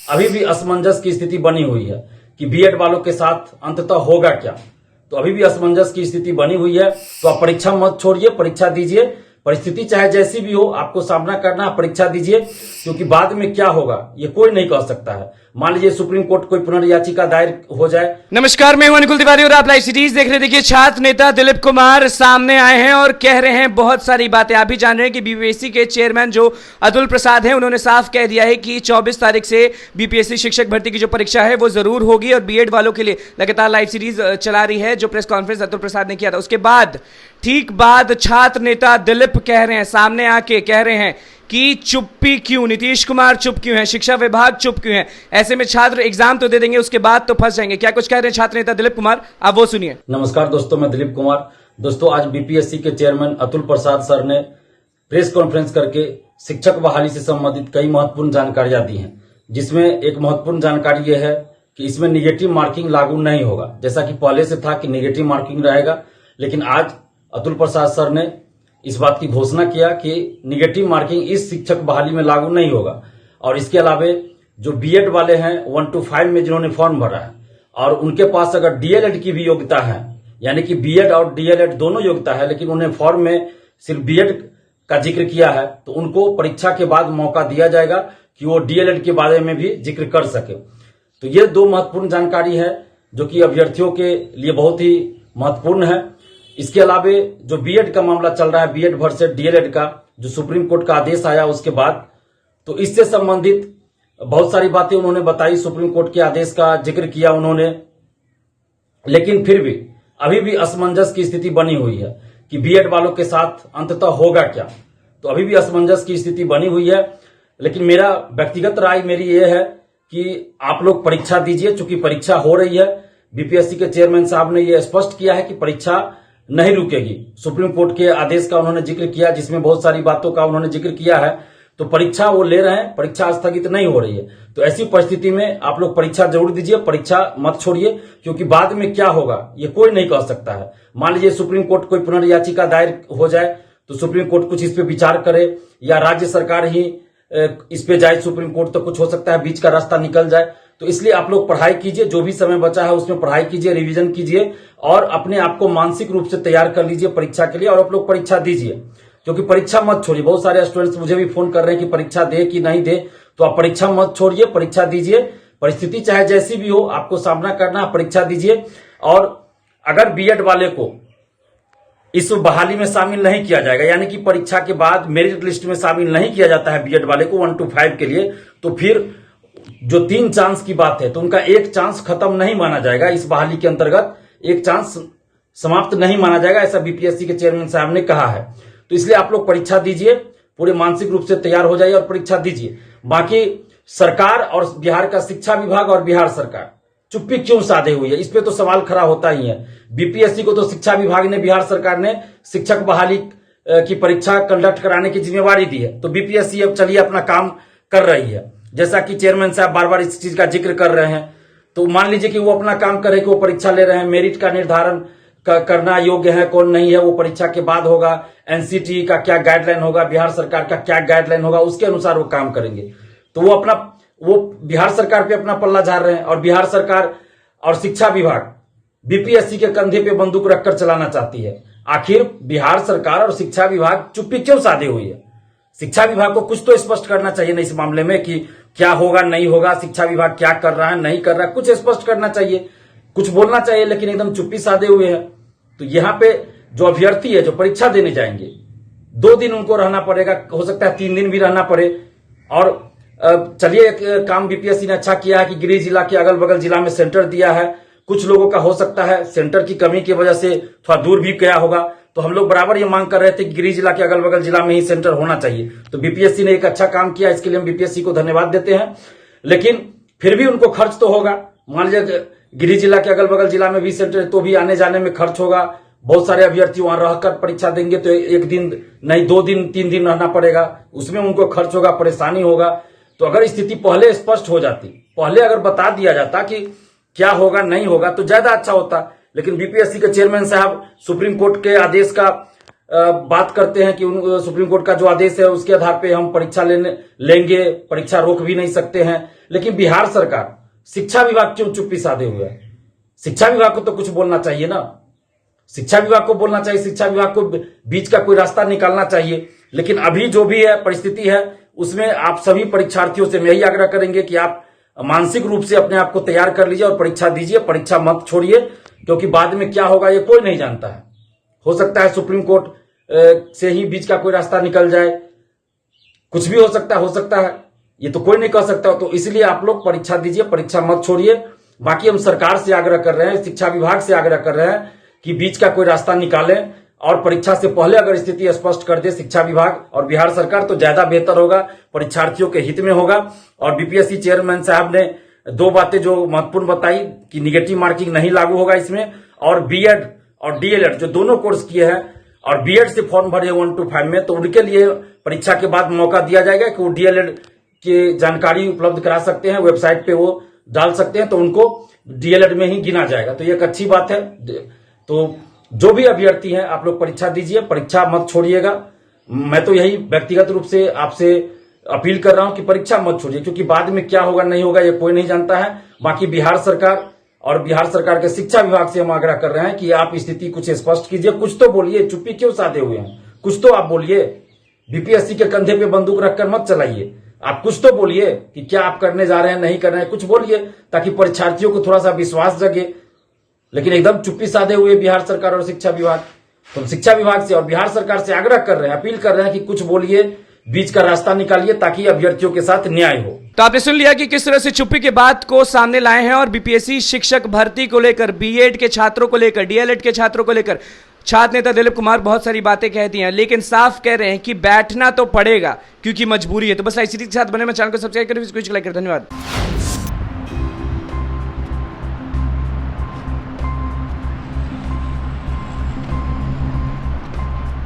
अभी भी असमंजस की स्थिति बनी हुई है कि बीएड वालों के साथ अंततः होगा क्या। तो अभी भी असमंजस की स्थिति बनी हुई है। तो आप परीक्षा मत छोड़िए, परीक्षा दीजिए। परिस्थिति चाहे जैसी भी हो, आपको सामना करना, परीक्षा दीजिए, क्योंकि बाद में क्या होगा ये कोई नहीं कह सकता है। मान लीजिए सुप्रीम कोर्ट कोई पुनर्याचिका दायर हो जाए। नमस्कार, मैं हूं अनुकुल तिवारी और आप लाइव सिटीज देख रहे हैं। देखिए, छात्र नेता दिलीप कुमार सामने आए हैं और कह रहे हैं बहुत सारी बातें। आप भी जान रहे हैं कि बीपीएससी के चेयरमैन जो अतुल प्रसाद हैं, उन्होंने साफ कह दिया है कि 24 तारीख से बीपीएससी शिक्षक भर्ती की जो परीक्षा है वो जरूर होगी। और बीएड वालों के लिए लगातार लाइव सीरीज चला रही है। जो प्रेस कॉन्फ्रेंस अतुल प्रसाद ने किया था उसके बाद ठीक बाद छात्र नेता दिलीप कह रहे हैं, सामने आके कह रहे हैं कि चुप्पी क्यों, नीतीश कुमार चुप क्यों है, शिक्षा विभाग चुप क्यों है। ऐसे में छात्र एग्जाम तो दे देंगे, उसके बाद तो फंस जाएंगे। क्या कुछ कह रहे हैं छात्र नेता दिलीप कुमार, आप वो सुनिए। नमस्कार दोस्तों, मैं दिलीप कुमार। दोस्तों, आज बीपीएससी के चेयरमैन अतुल प्रसाद सर ने प्रेस कॉन्फ्रेंस करके शिक्षक बहाली से संबंधित कई महत्वपूर्ण जानकारियां दी हैं, जिसमें एक महत्वपूर्ण जानकारी यह है कि इसमें निगेटिव मार्किंग लागू नहीं होगा, जैसा कि पहले से था कि निगेटिव मार्किंग रहेगा। लेकिन आज अतुल प्रसाद सर ने इस बात की घोषणा किया कि निगेटिव मार्किंग इस शिक्षक बहाली में लागू नहीं होगा। और इसके अलावा जो बीएड वाले हैं 1 to 5 में जिन्होंने फॉर्म भरा है और उनके पास अगर डीएलएड की भी योग्यता है, यानी कि बीएड और डीएलएड दोनों योग्यता है, लेकिन उन्हें फॉर्म में सिर्फ बीएड का जिक्र किया है, तो उनको परीक्षा के बाद मौका दिया जाएगा कि वो डीएलएड के बारे में भी जिक्र कर सके। तो ये दो महत्वपूर्ण जानकारी है जो कि अभ्यर्थियों के लिए बहुत ही महत्वपूर्ण है। इसके अलावा जो बीएड का मामला चल रहा है, बीएड वर्सेस डीएलएड का, जो सुप्रीम कोर्ट का आदेश आया उसके बाद, तो इससे संबंधित बहुत सारी बातें उन्होंने बताई, सुप्रीम कोर्ट के आदेश का जिक्र किया उन्होंने। लेकिन फिर भी अभी भी असमंजस की स्थिति बनी हुई है कि बीएड वालों के साथ अंततः होगा क्या। तो अभी भी असमंजस की स्थिति बनी हुई है। लेकिन मेरा व्यक्तिगत राय मेरी ये है कि आप लोग परीक्षा दीजिए, चूंकि परीक्षा हो रही है। बीपीएससी के चेयरमैन साहब ने यह स्पष्ट किया है कि परीक्षा नहीं रुकेगी। सुप्रीम कोर्ट के आदेश का उन्होंने जिक्र किया, जिसमें बहुत सारी बातों का उन्होंने जिक्र किया है। तो परीक्षा वो ले रहे हैं, परीक्षा स्थगित नहीं हो रही है। तो ऐसी परिस्थिति में आप लोग परीक्षा जरूर दीजिए, परीक्षा मत छोड़िए, क्योंकि बाद में क्या होगा ये कोई नहीं कह सकता है। मान लीजिए सुप्रीम कोर्ट कोई पुनर्याचिका दायर हो जाए, तो सुप्रीम कोर्ट कुछ इस पे विचार करे, या राज्य सरकार ही इस पे जाए सुप्रीम कोर्ट, तो कुछ हो सकता है बीच का रास्ता निकल जाए। तो इसलिए आप लोग पढ़ाई कीजिए, जो भी समय बचा है उसमें पढ़ाई कीजिए, रिवीजन कीजिए और अपने आप को मानसिक रूप से तैयार कर लीजिए परीक्षा के लिए, और आप लोग परीक्षा दीजिए, क्योंकि परीक्षा मत छोड़िए। बहुत सारे स्टूडेंट्स मुझे भी फोन कर रहे हैं कि परीक्षा दे कि नहीं दे, तो आप परीक्षा मत छोड़िए, परीक्षा दीजिए। परिस्थिति चाहे जैसी भी हो, आपको सामना करना, परीक्षा दीजिए। और अगर बीएड वाले को इस बहाली में शामिल नहीं किया जाएगा, यानी कि परीक्षा के बाद मेरिट लिस्ट में शामिल नहीं किया जाता है बीएड वाले को 1 to 5 के लिए, तो फिर जो 3 चांस की बात है, तो उनका 1 चांस खत्म नहीं माना जाएगा। इस बहाली के अंतर्गत 1 चांस समाप्त नहीं माना जाएगा, ऐसा बीपीएससी के चेयरमैन साहब ने कहा है। तो इसलिए आप लोग परीक्षा दीजिए, पूरे मानसिक रूप से तैयार हो जाइए और परीक्षा दीजिए। बाकी सरकार और बिहार का शिक्षा विभाग और बिहार सरकार चुप्पी क्यों साधे हुई है, इस पे तो सवाल खड़ा होता ही है। बीपीएससी को तो शिक्षा विभाग ने, बिहार सरकार ने शिक्षक बहाली की परीक्षा कंडक्ट कराने की जिम्मेवारी दी है। तो बीपीएससी अब चलिए अपना काम कर रही है, जैसा कि चेयरमैन साहब बार बार इस चीज का जिक्र कर रहे हैं। तो मान लीजिए कि वो अपना काम कर रहे हैं, कि वो परीक्षा ले रहे हैं, मेरिट का निर्धारण करना योग्य है कौन नहीं है वो परीक्षा के बाद होगा। एनसीटी का क्या गाइडलाइन होगा, बिहार सरकार का क्या गाइडलाइन होगा, उसके अनुसार वो काम करेंगे। तो वो बिहार सरकार पे अपना पल्ला झाड़ रहे हैं, और बिहार सरकार और शिक्षा विभाग बीपीएससी के कंधे पे बंदूक रखकर चलाना चाहती है। आखिर बिहार सरकार और शिक्षा विभाग चुप्पी क्यों साधे हुई है? शिक्षा विभाग को कुछ तो स्पष्ट करना चाहिए ना इस मामले में, कि क्या होगा नहीं होगा, शिक्षा विभाग क्या कर रहा है नहीं कर रहा है, कुछ स्पष्ट करना चाहिए, कुछ बोलना चाहिए। लेकिन एकदम चुप्पी साधे हुए हैं। तो यहाँ पे जो अभ्यर्थी है, जो परीक्षा देने जाएंगे, 2 दिन उनको रहना पड़ेगा, हो सकता है 3 दिन भी रहना पड़े। और चलिए, एक काम बीपीएससी ने अच्छा किया है कि गृह जिला के अगल बगल जिला में सेंटर दिया है। कुछ लोगों का हो सकता है सेंटर की कमी की वजह से थोड़ा दूर भी गया होगा, तो हम लोग बराबर ये मांग कर रहे थे कि गृह जिला के अगल बगल जिला में ही सेंटर होना चाहिए। तो बीपीएससी ने एक अच्छा काम किया, इसके लिए हम बीपीएससी को धन्यवाद देते हैं। लेकिन फिर भी उनको खर्च तो होगा। मान लीजिए गृह जिला के अगल बगल जिला में भी सेंटर, तो भी आने जाने में खर्च होगा। बहुत सारे अभ्यर्थी वहां रहकर परीक्षा देंगे, तो 1 दिन नहीं 2 दिन 3 दिन रहना पड़ेगा, उसमें उनको खर्च होगा, परेशानी होगा। तो अगर स्थिति पहले स्पष्ट हो जाती, पहले अगर बता दिया जाता कि क्या होगा नहीं होगा, तो ज्यादा अच्छा होता। लेकिन बीपीएससी के चेयरमैन साहब सुप्रीम कोर्ट के आदेश का बात करते हैं कि सुप्रीम कोर्ट का जो आदेश है उसके आधार पे हम परीक्षा लेंगे, परीक्षा रोक भी नहीं सकते हैं। लेकिन बिहार सरकार, शिक्षा विभाग क्यों चुप्पी साधे हुए है? शिक्षा विभाग को तो कुछ बोलना चाहिए ना, शिक्षा विभाग को बोलना चाहिए, शिक्षा विभाग को बीच का कोई रास्ता निकालना चाहिए। लेकिन अभी जो भी है परिस्थिति है उसमें आप सभी परीक्षार्थियों से मैं यही आग्रह करेंगे कि आप मानसिक रूप से अपने आप को तैयार कर लीजिए और परीक्षा दीजिए, परीक्षा मत छोड़िए, क्योंकि बाद में क्या होगा ये कोई नहीं जानता है। हो सकता है सुप्रीम कोर्ट से ही बीच का कोई रास्ता निकल जाए, कुछ भी हो सकता है, ये तो कोई नहीं कह सकता। तो इसलिए आप लोग परीक्षा दीजिए, परीक्षा मत छोड़िए। बाकी हम सरकार से आग्रह कर रहे हैं, शिक्षा विभाग से आग्रह कर रहे हैं कि बीच का कोई रास्ता निकालें और परीक्षा से पहले अगर स्थिति स्पष्ट कर दे शिक्षा विभाग और बिहार सरकार तो ज्यादा बेहतर होगा, परीक्षार्थियों के हित में होगा। और बीपीएससी चेयरमैन साहब ने 2 बातें जो महत्वपूर्ण बताई कि निगेटिव मार्किंग नहीं लागू होगा इसमें, और बीएड और डीएलएड जो दोनों कोर्स किए हैं और बीएड से फॉर्म भरे 1 to 5 में, तो उनके लिए परीक्षा के बाद मौका दिया जाएगा कि वो डीएलएड की जानकारी उपलब्ध करा सकते हैं, वेबसाइट पे वो डाल सकते हैं, तो उनको डीएलएड में ही गिना जाएगा। तो ये एक अच्छी बात है। तो जो भी अभ्यर्थी हैं आप लोग परीक्षा दीजिए, परीक्षा मत छोड़िएगा। मैं तो यही व्यक्तिगत रूप से आपसे अपील कर रहा हूं कि परीक्षा मत छोड़िए, क्योंकि बाद में क्या होगा नहीं होगा ये कोई नहीं जानता है। बाकी बिहार सरकार और बिहार सरकार के शिक्षा विभाग से हम आग्रह कर रहे हैं कि आप स्थिति कुछ स्पष्ट कीजिए, कुछ तो बोलिए, चुप्पी क्यों साधे हुए हैं, कुछ तो आप बोलिए। बीपीएससी के कंधे पे बंदूक रखकर मत चलाइए, आप कुछ तो बोलिए कि क्या आप करने जा रहे हैं, नहीं कर रहे हैं, कुछ बोलिए ताकि परीक्षार्थियों को थोड़ा सा विश्वास जगे। लेकिन एकदम चुप्पी साधे हुए बिहार सरकार और शिक्षा विभाग। तो हम शिक्षा विभाग से और बिहार सरकार से आग्रह कर रहे हैं, अपील कर रहे हैं कि कुछ बोलिए, बीच का रास्ता निकालिए ताकि अभ्यर्थियों के साथ न्याय हो। तो आपने सुन लिया कि किस तरह से चुप्पी के बात को सामने लाए हैं और बीपीएससी शिक्षक भर्ती को लेकर, बीएड के छात्रों को लेकर, डीएलएड के छात्रों को लेकर छात्र नेता दिलीप कुमार बहुत सारी बातें कहती हैं, लेकिन साफ कह रहे हैं कि बैठना तो पड़ेगा क्योंकि मजबूरी है। तो बस इसी के साथ बने, मैं चैनल को सब्सक्राइब करें, वीडियो को लाइक करें। धन्यवाद।